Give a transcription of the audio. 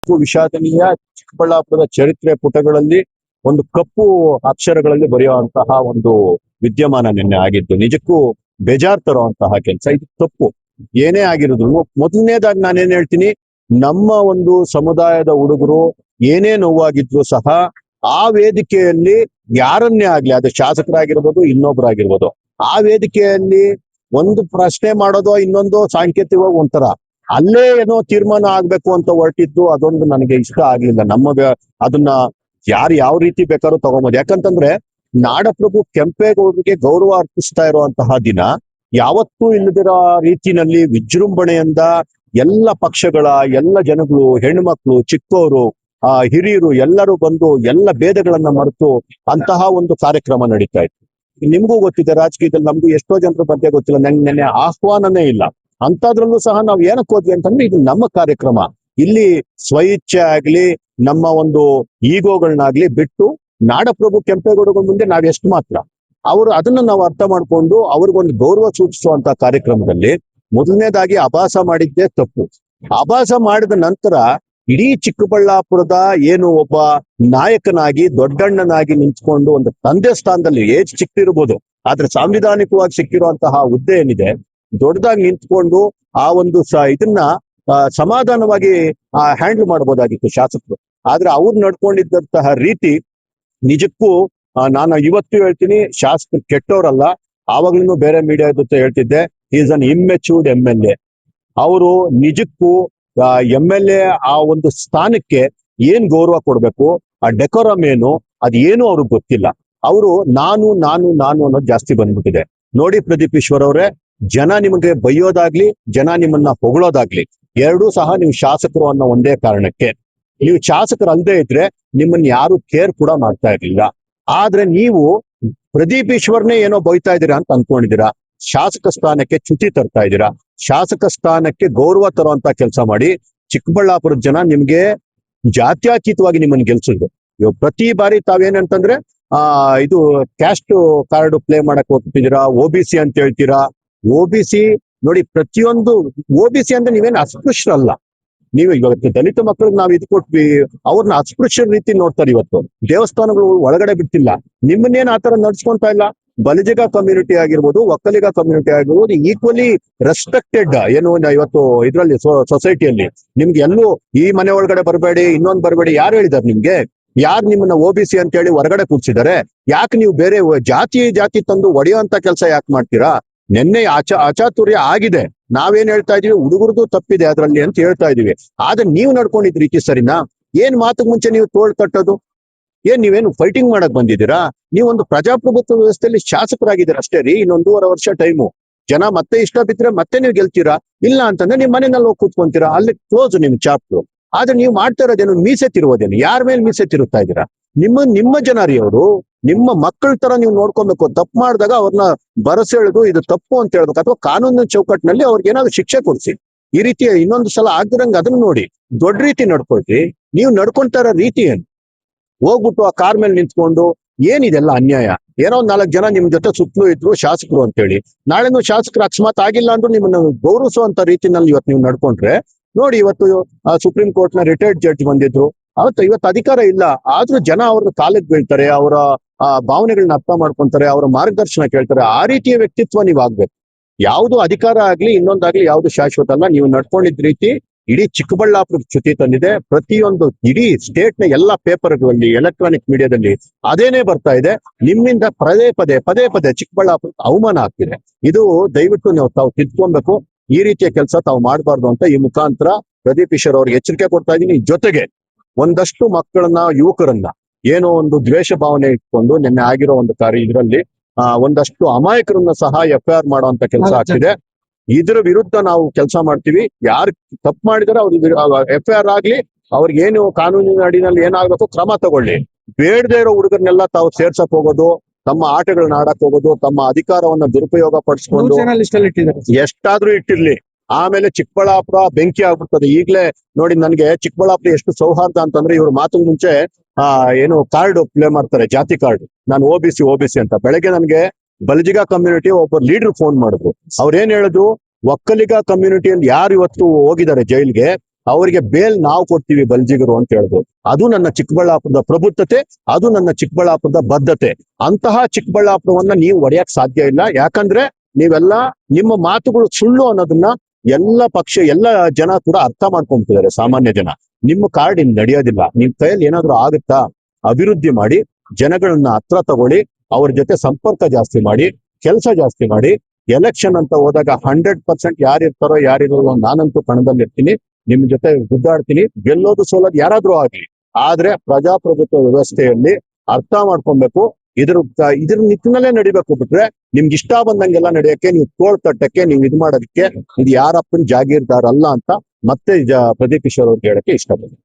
ನಿಜಕ್ಕೂ ವಿಷಾದನೀಯ. ಚಿಕ್ಕಬಳ್ಳಾಪುರದ ಚರಿತ್ರೆ ಪುಟಗಳಲ್ಲಿ ಒಂದು ಕಪ್ಪು ಅಕ್ಷರಗಳಲ್ಲಿ ಬರೆಯುವಂತಹ ಒಂದು ವಿದ್ಯಮಾನ ನಿನ್ನೆ ಆಗಿದ್ದು ನಿಜಕ್ಕೂ ಬೇಜಾರ್ ತರುವಂತಹ ಕೆಲಸ. ಇದು ತಪ್ಪು. ಏನೇ ಆಗಿರೋದು ಮೊದಲನೇದಾಗಿ ನಾನೇನ್ ಹೇಳ್ತೀನಿ, ನಮ್ಮ ಒಂದು ಸಮುದಾಯದ ಹುಡುಗರು ಏನೇ ನೋವಾಗಿದ್ರು ಸಹ ಆ ವೇದಿಕೆಯಲ್ಲಿ ಯಾರನ್ನೇ ಆಗ್ಲಿ, ಅದು ಶಾಸಕರಾಗಿರ್ಬೋದು ಇನ್ನೊಬ್ರಾಗಿರ್ಬೋದು, ಆ ವೇದಿಕೆಯಲ್ಲಿ ಒಂದು ಪ್ರಶ್ನೆ ಮಾಡೋದು ಇನ್ನೊಂದು ಸಾಂಕೇತಿಕವಾಗಿ ಒಂಥರ ಅಲ್ಲೇ ಏನೋ ತೀರ್ಮಾನ ಆಗ್ಬೇಕು ಅಂತ ಹೊರಟಿದ್ದು ಅದೊಂದು ನನಗೆ ಇಷ್ಟ ಆಗ್ಲಿಲ್ಲ. ಅದನ್ನ ಯಾರು ಯಾವ ರೀತಿ ಬೇಕಾದ್ರೂ ತಗೊಂಬೋದು. ಯಾಕಂತಂದ್ರೆ ನಾಡಪ್ರಭು ಕೆಂಪೇಗೌಡರಿಗೆ ಗೌರವ ಅರ್ಪಿಸ್ತಾ ಇರುವಂತಹ ದಿನ ಯಾವತ್ತೂ ಇಲ್ಲದಿರೋ ರೀತಿನಲ್ಲಿ ವಿಜೃಂಭಣೆಯಿಂದ ಎಲ್ಲ ಪಕ್ಷಗಳ ಎಲ್ಲ ಜನಗಳು, ಹೆಣ್ಮಕ್ಳು, ಚಿಕ್ಕವರು, ಹಿರಿಯರು ಎಲ್ಲರೂ ಬಂದು ಎಲ್ಲ ಭೇದಗಳನ್ನ ಮರೆತು ಅಂತಹ ಒಂದು ಕಾರ್ಯಕ್ರಮ ನಡೀತಾ ಇತ್ತು. ನಿಮ್ಗೂ ಗೊತ್ತಿದೆ, ರಾಜಕೀಯದಲ್ಲಿ ನಮ್ಗೂ ಎಷ್ಟೋ ಜನರ ಬಗ್ಗೆ ಗೊತ್ತಿಲ್ಲ, ನಂಗೆ ನೆನ್ನೆ ಆಹ್ವಾನನೇ ಇಲ್ಲ. ಅಂತದ್ರಲ್ಲೂ ಸಹ ನಾವ್ ಏನಕ್ಕೆ ಹೋದ್ವಿ ಅಂತಂದ್ರೆ ಇದು ನಮ್ಮ ಕಾರ್ಯಕ್ರಮ. ಇಲ್ಲಿ ಸ್ವಇಚ್ಛೆ ಆಗ್ಲಿ ನಮ್ಮ ಒಂದು ಈಗೋಗಳನ್ನಾಗ್ಲಿ ಬಿಟ್ಟು ನಾಡಪ್ರಭು ಕೆಂಪೇಗೌಡರ ಮುಂದೆ ನಾವ್ ಎಷ್ಟು ಮಾತ್ರ ಅದನ್ನ ನಾವು ಅರ್ಥ ಮಾಡ್ಕೊಂಡು ಅವ್ರಿಗೊಂದು ಗೌರವ ಸೂಚಿಸುವಂತ ಕಾರ್ಯಕ್ರಮದಲ್ಲಿ ಮೊದಲನೇದಾಗಿ ಅಭಾಸ ಮಾಡಿದ್ದೇ ತಪ್ಪು. ಅಭಾಸ ಮಾಡಿದ ನಂತರ ಇಡೀ ಚಿಕ್ಕಬಳ್ಳಾಪುರದ ಏನು ಒಬ್ಬ ನಾಯಕನಾಗಿ ದೊಡ್ಡಣ್ಣನಾಗಿ ನಿಂತ್ಕೊಂಡು ಒಂದು ತಂದೆ ಸ್ಥಾನದಲ್ಲಿ ಏಜ್ ಚಿಕ್ಕಿರ್ಬೋದು, ಆದ್ರೆ ಸಾಂವಿಧಾನಿಕವಾಗಿ ಸಿಕ್ಕಿರುವಂತಹ ಹುದ್ದೆ ಏನಿದೆ ದೊಡ್ಡದಾಗಿ ನಿಂತ್ಕೊಂಡು ಆ ಒಂದು ಇದನ್ನ ಸಮಾಧಾನವಾಗಿ ಹ್ಯಾಂಡಲ್ ಮಾಡಬಹುದಾಗಿತ್ತು ಶಾಸಕರು. ಆದ್ರೆ ಅವ್ರು ನಡ್ಕೊಂಡಿದ್ದಂತಹ ರೀತಿ ನಿಜಕ್ಕೂ ನಾನು ಇವತ್ತು ಹೇಳ್ತೀನಿ, ಶಾಸಕರು ಕೆಟ್ಟವರಲ್ಲ. ಆವಾಗ್ಲೂ ಬೇರೆ ಮೀಡಿಯಾ ಜೊತೆ ಹೇಳ್ತಿದ್ದೆ, ಈಸ್ ಅನ್ ಇಮ್ಮೆಚೂರ್ಡ್ MLA. ಅವರು ನಿಜಕ್ಕೂ MLA ಆ ಒಂದು ಸ್ಥಾನಕ್ಕೆ ಏನ್ ಗೌರವ ಕೊಡ್ಬೇಕು, ಆ ಡೆಕೋರಮ್ ಏನು, ಅದೇನು ಅವ್ರಿಗೆ ಗೊತ್ತಿಲ್ಲ. ಅವರು ನಾನು ಅನ್ನೋದು ಜಾಸ್ತಿ ಬಂದ್ಬಿಟ್ಟಿದೆ. ನೋಡಿ ಪ್ರದೀಪ್ ಈಶ್ವರ್ ಅವರೇ, ಜನ ನಿಮಗೆ ಬೈಯೋದಾಗ್ಲಿ ಜನ ನಿಮ್ಮನ್ನ ಹೊಗಳೋದಾಗ್ಲಿ ಎರಡೂ ಸಹ ನೀವು ಶಾಸಕರು ಅನ್ನೋ ಒಂದೇ ಕಾರಣಕ್ಕೆ. ನೀವು ಶಾಸಕರು ಅಲ್ಲದೆ ಇದ್ರೆ ನಿಮ್ಮನ್ನ ಯಾರು ಕೇರ್ ಕೂಡ ಮಾಡ್ತಾ ಇರ್ಲಿಲ್ಲ. ಆದ್ರೆ ನೀವು ಪ್ರದೀಪ್ ಈಶ್ವರ್ನೇ ಏನೋ ಬೈತಾ ಇದ್ದೀರಾ ಅಂತ ಅನ್ಕೊಂಡಿದ್ದೀರಾ. ಶಾಸಕ ಸ್ಥಾನಕ್ಕೆ ಚ್ಯುತಿ ತರ್ತಾ ಇದ್ದೀರಾ. ಶಾಸಕ ಸ್ಥಾನಕ್ಕೆ ಗೌರವ ತರುವಂತ ಕೆಲಸ ಮಾಡಿ ಚಿಕ್ಕಬಳ್ಳಾಪುರದ ಜನ ನಿಮ್ಗೆ ಜಾತ್ಯತೀತವಾಗಿ ನಿಮ್ಮನ್ನ ಗೆಲ್ಸಿದ್ರು. ಇವಾಗ ಪ್ರತಿ ಬಾರಿ ತಾವೇನಂತಂದ್ರೆ ಇದು ಕ್ಯಾಸ್ಟ್ ಕಾರ್ಡ್ ಪ್ಲೇ ಮಾಡಕ್ ಹೋಗ್ತಿದ್ದೀರಾ, OBC ಅಂತ ಹೇಳ್ತೀರಾ. OBC ನೋಡಿ, ಪ್ರತಿಯೊಂದು OBC ಅಂದ್ರೆ ನೀವೇನು ಅಸ್ಪೃಶ್ಯರಲ್ಲ. ನೀವು ಇವತ್ತು ದಲಿತ ಮಕ್ಕಳಿಗೆ ನಾವು ಇದು ಕೊಟ್ವಿ, ಅವ್ರನ್ನ ಅಸ್ಪೃಶ್ಯ ರೀತಿ ನೋಡ್ತಾರೆ. ಇವತ್ತು ದೇವಸ್ಥಾನಗಳು ಒಳಗಡೆ ಬಿಟ್ಟಿಲ್ಲ, ನಿಮ್ಮನ್ನೇನ್ ಆತರ ನಡ್ಸ್ಕೊಂತಾ ಇಲ್ಲ. ಬಲಿಜಿಗ ಕಮ್ಯುನಿಟಿ ಆಗಿರ್ಬೋದು, ಒಕ್ಕಲಿಗ ಕಮ್ಯುನಿಟಿ ಆಗಿರ್ಬೋದು, ಈಕ್ವಲಿ ರೆಸ್ಪೆಕ್ಟೆಡ್ ಏನು ಇವತ್ತು ಇದ್ರಲ್ಲಿ ಸೊಸೈಟಿಯಲ್ಲಿ. ನಿಮ್ಗೆ ಎಲ್ಲೂ ಈ ಮನೆ ಒಳಗಡೆ ಬರಬೇಡಿ, ಇನ್ನೊಂದು ಬರಬೇಡಿ ಯಾರು ಹೇಳಿದಾರೆ ನಿಮ್ಗೆ? ಯಾರು ನಿಮ್ಮನ್ನ OBC ಅಂತ ಹೇಳಿ ಹೊರಗಡೆ ಕೂರ್ಸಿದ್ದಾರೆ? ಯಾಕೆ ನೀವು ಬೇರೆ ಜಾತಿ ತಂದು ಒಡೆಯುವಂತ ಕೆಲಸ ಯಾಕೆ ಮಾಡ್ತೀರಾ? ನಿನ್ನೆ ಅಚಾತುರ್ಯ ಆಗಿದೆ. ನಾವೇನ್ ಹೇಳ್ತಾ ಇದೀವಿ, ಹುಡುಗರದು ತಪ್ಪಿದೆ ಅದ್ರಲ್ಲಿ ಅಂತ ಹೇಳ್ತಾ ಇದೀವಿ. ಆದ್ರೆ ನೀವು ನಡ್ಕೊಂಡಿದ್ ರೀತಿ ಸರಿನಾ? ಏನ್ ಮಾತಕ್ ಮುಂಚೆ ನೀವು ತೋಳ್ ತಟ್ಟೋದು? ಏನ್ ನೀವೇನು ಫೈಟಿಂಗ್ ಮಾಡಕ್ ಬಂದಿದ್ದೀರಾ? ನೀವೊಂದು ಪ್ರಜಾಪ್ರಭುತ್ವ ವ್ಯವಸ್ಥೆಯಲ್ಲಿ ಶಾಸಕರಾಗಿದ್ದೀರಾ ಅಷ್ಟೇ ರೀ. 1.5 ವರ್ಷ ಟೈಮು. ಜನ ಮತ್ತೆ ಇಷ್ಟ ಬಿದ್ರೆ ಮತ್ತೆ ನೀವು ಗೆಲ್ತೀರಾ, ಇಲ್ಲ ಅಂತಂದ್ರೆ ನಿಮ್ ಮನೆಯಲ್ಲಿ ಹೋಗಿ ಕೂತ್ಕೊಂತೀರಾ, ಅಲ್ಲಿ ಕ್ಲೋಸ್ ನಿಮ್ ಚಾಪ್ಟರ್. ಆದ್ರೆ ನೀವು ಮಾಡ್ತಾ ಇರೋದೇನು? ಮೀಸೆ ತಿರುವುದೇನು? ಯಾರ ಮೇಲೆ ಮೀಸೆ ತಿರುತ್ತಾ ಇದ್ದೀರಾ? ನಿಮ್ಮ ಜನ ರೀ ಅವರು. ನಿಮ್ಮ ಮಕ್ಕಳ ತರ ನೀವು ನೋಡ್ಕೊಬೇಕು. ತಪ್ಪು ಮಾಡಿದಾಗ ಅವ್ರನ್ನ ಬರಸೆಳೆದು ಇದು ತಪ್ಪು ಅಂತ ಹೇಳ್ಬೇಕು, ಅಥವಾ ಕಾನೂನಿನ ಚೌಕಟ್ಟಿನಲ್ಲಿ ಅವ್ರಿಗೆ ಏನಾದ್ರು ಶಿಕ್ಷೆ ಕೊಡ್ಸಿ. ಈ ರೀತಿ ಇನ್ನೊಂದು ಸಲ ಆಗ್ದಿರಂಗ ಅದನ್ನ ನೋಡಿ ದೊಡ್ಡ ರೀತಿ ನಡ್ಕೊಳ್ತಿ. ನೀವು ನಡ್ಕೊಂತಾರ ರೀತಿ ಏನು? ಹೋಗ್ಬಿಟ್ಟು ಆ ಕಾರ್ ಮೇಲೆ ನಿಂತ್ಕೊಂಡು ಏನಿದೆಲ್ಲ ಅನ್ಯಾಯ. ಏನೋ 4 ಜನ ನಿಮ್ ಜೊತೆ ಸುತ್ತಲೂ ಇದ್ರು ಶಾಸಕರು ಅಂತೇಳಿ, ನಾಳೆನೂ ಶಾಸಕರು ಅಕಸ್ಮಾತ್ ಆಗಿಲ್ಲ ಅಂದ್ರೂ ನಿಮ್ಮನ್ನ ಗೌರವಿಸುವಂತ ರೀತಿನಲ್ಲಿ ಇವತ್ತು ನೀವು ನಡ್ಕೊಂಡ್ರೆ ನೋಡಿ. ಇವತ್ತು ಸುಪ್ರೀಂ ಕೋರ್ಟ್ ನ ರಿಟೈರ್ಡ್ ಜಡ್ಜ್ ಬಂದಿದ್ರು, ಇವತ್ತು ಅಧಿಕಾರ ಇಲ್ಲ, ಆದ್ರೂ ಜನ ಅವ್ರ ಕಾಲಕ್ಕೆ ಬೀಳ್ತಾರೆ, ಅವರ ಭಾವನೆಗಳನ್ನ ಅರ್ಥ ಮಾಡ್ಕೊಂತಾರೆ, ಅವರ ಮಾರ್ಗದರ್ಶನ ಕೇಳ್ತಾರೆ. ಆ ರೀತಿಯ ವ್ಯಕ್ತಿತ್ವ ನೀವು ಆಗ್ಬೇಕು. ಯಾವ್ದು ಅಧಿಕಾರ ಆಗ್ಲಿ ಇನ್ನೊಂದಾಗ್ಲಿ ಯಾವ್ದು ಶಾಶ್ವತ ಅಲ್ಲ. ನೀವು ನಡ್ಕೊಂಡಿದ್ ರೀತಿ ಇಡೀ ಚಿಕ್ಕಬಳ್ಳಾಪುರ ಚ್ಯುತಿ ತಂದಿದೆ. ಪ್ರತಿಯೊಂದು ಇಡೀ ಸ್ಟೇಟ್ ನ ಎಲ್ಲಾ ಪೇಪರ್ಗಳಲ್ಲಿ, ಎಲೆಕ್ಟ್ರಾನಿಕ್ ಮೀಡಿಯಾದಲ್ಲಿ ಅದೇನೇ ಬರ್ತಾ ಇದೆ. ನಿಮ್ಮಿಂದ ಪದೇ ಪದೇ ಚಿಕ್ಕಬಳ್ಳಾಪುರ ಅವಮಾನ ಆಗ್ತಿದೆ. ಇದು ದಯವಿಟ್ಟು ತಾವು ತಿದ್ಕೊಬೇಕು. ಈ ರೀತಿಯ ಕೆಲಸ ತಾವು ಮಾಡಬಾರ್ದು ಅಂತ ಈ ಮುಖಾಂತರ ಪ್ರದೀಪ್ ಈಶ್ವರ್ ಅವ್ರಿಗೆ ಎಚ್ಚರಿಕೆ ಕೊಡ್ತಾ ಇದ್ದೀನಿ. ಜೊತೆಗೆ ಒಂದಷ್ಟು ಮಕ್ಕಳನ್ನ, ಯುವಕರನ್ನ ಏನೋ ಒಂದು ದ್ವೇಷ ಭಾವನೆ ಇಟ್ಕೊಂಡು ನಿನ್ನೆ ಆಗಿರೋ ಒಂದು ಇದರಲ್ಲಿ ಒಂದಷ್ಟು ಅಮಾಯಕರನ್ನ ಸಹ FIR ಮಾಡುವಂತ ಕೆಲಸ ಆಗ್ತಿದೆ. ಇದ್ರ ವಿರುದ್ಧ ನಾವು ಕೆಲಸ ಮಾಡ್ತೀವಿ. ಯಾರು ತಪ್ಪು ಮಾಡಿದಾರೆ ಅವ್ರಿಗೆ FIR ಆಗ್ಲಿ, ಅವ್ರಿಗೇನು ಕಾನೂನಿನ ಅಡಿನಲ್ಲಿ ಏನಾಗ್ಬೇಕು ಕ್ರಮ ತಗೊಳ್ಳಿ. ಬೇಡದೇ ಇರೋ ಹುಡುಗರನ್ನೆಲ್ಲ ತಾವು ಸೇರ್ಸಕ್ ಹೋಗೋದು, ತಮ್ಮ ಆಟಗಳನ್ನ ಆಡಕ್ ಹೋಗೋದು, ತಮ್ಮ ಅಧಿಕಾರವನ್ನ ದುರುಪಯೋಗ ಪಡಿಸ್ಕೊಂಡು ಎಷ್ಟಾದ್ರೂ ಇಟ್ಟಿರ್ಲಿ, ಆಮೇಲೆ ಚಿಕ್ಕಬಳ್ಳಾಪುರ ಬೆಂಕಿ ಆಗ್ಬಿಡ್ತದೆ. ಈಗ್ಲೇ ನೋಡಿ, ನನ್ಗೆ ಚಿಕ್ಕಬಳ್ಳಾಪುರ ಎಷ್ಟು ಸೌಹಾರ್ದ ಅಂತಂದ್ರೆ, ಇವ್ರ ಮಾತು ಮುಂಚೆ ಏನು ಕಾರ್ಡ್ ಪ್ಲೇ ಮಾಡ್ತಾರೆ, ಜಾತಿ ಕಾರ್ಡ್. ನಾನು OBC ಅಂತ. ಬೆಳಗ್ಗೆ ನನ್ಗೆ ಬಲಿಜಿಗ ಕಮ್ಯುನಿಟಿ ಒಬ್ಬ ಲೀಡರ್ ಫೋನ್ ಮಾಡಿದ್ರು. ಅವ್ರೇನ್ ಹೇಳಿದ್ರು, ಒಕ್ಕಲಿಗ ಕಮ್ಯುನಿಟಿಯಲ್ಲಿ ಯಾರು ಇವತ್ತು ಹೋಗಿದ್ದಾರೆ ಜೈಲ್ಗೆ, ಅವರಿಗೆ ಬೇಲ್ ನಾವು ಕೊಡ್ತೀವಿ ಬಲ್ಜಿಗರು ಅಂತ ಹೇಳ್ಬೋದು. ಅದು ನನ್ನ ಚಿಕ್ಕಬಳ್ಳಾಪುರದ ಪ್ರಬುದ್ಧತೆ, ಅದು ನನ್ನ ಚಿಕ್ಕಬಳ್ಳಾಪುರದ ಬದ್ಧತೆ. ಅಂತಹ ಚಿಕ್ಕಬಳ್ಳಾಪುರವನ್ನ ನೀವು ಒಡೆಯಕ್ ಸಾಧ್ಯ ಇಲ್ಲ. ಯಾಕಂದ್ರೆ ನೀವೆಲ್ಲ ನಿಮ್ಮ ಮಾತುಗಳು ಸುಳ್ಳು ಅನ್ನೋದನ್ನ ಎಲ್ಲ ಜನ ಕೂಡ ಅರ್ಥ ಮಾಡ್ಕೊಂತಿದ್ದಾರೆ. ಸಾಮಾನ್ಯ ಜನ ನಿಮ್ಮ ಕಾರ್ಡ್ ಇಲ್ಲಿ ನಡೆಯೋದಿಲ್ಲ. ನಿಮ್ ಕೈಯಲ್ಲಿ ಏನಾದ್ರು ಆಗುತ್ತಾ, ಅಭಿವೃದ್ಧಿ ಮಾಡಿ, ಜನಗಳನ್ನ ಹತ್ರ ತಗೊಳ್ಳಿ, ಅವ್ರ ಜೊತೆ ಸಂಪರ್ಕ ಜಾಸ್ತಿ ಮಾಡಿ, ಕೆಲಸ ಜಾಸ್ತಿ ಮಾಡಿ. ಎಲೆಕ್ಷನ್ ಅಂತ ಹೋದಾಗ 100% ಯಾರಿರ್ತಾರೋ ಯಾರಿರೋ ನಾನಂತೂ ಕಣದಲ್ಲಿ ಇರ್ತೀನಿ, ನಿಮ್ ಜೊತೆ ಗುದ್ದಾಡ್ತೀನಿ. ಗೆಲ್ಲೋದು ಸೋಲೋದು ಯಾರಾದ್ರೂ ಆಗ್ಲಿ, ಆದ್ರೆ ಪ್ರಜಾಪ್ರಭುತ್ವ ವ್ಯವಸ್ಥೆಯಲ್ಲಿ ಅರ್ಥ ಮಾಡ್ಕೊಬೇಕು. ಇದ್ರ ನಿಟ್ಟಿನಲ್ಲೇ ನಡಿಬೇಕು. ಬಿಟ್ರೆ ನಿಮ್ಗೆ ಇಷ್ಟ ಬಂದಂಗೆಲ್ಲ ನಡೆಯಕ್ಕೆ, ನೀವು ತೋಳ್ ತಟ್ಟಕ್ಕೆ, ನೀವು ಇದು ಮಾಡೋದಕ್ಕೆ ಇದು ಯಾರಪ್ಪನ ಜಾಗೀರ್ದಾರ್ ಅಲ್ಲ ಅಂತ ಮತ್ತೆ ಪ್ರದೀಪ್ ಕಿಶೋರ್ ಅವ್ರಿಗೆ ಹೇಳಕ್ಕೆ ಇಷ್ಟಪಡ್ತೀನಿ.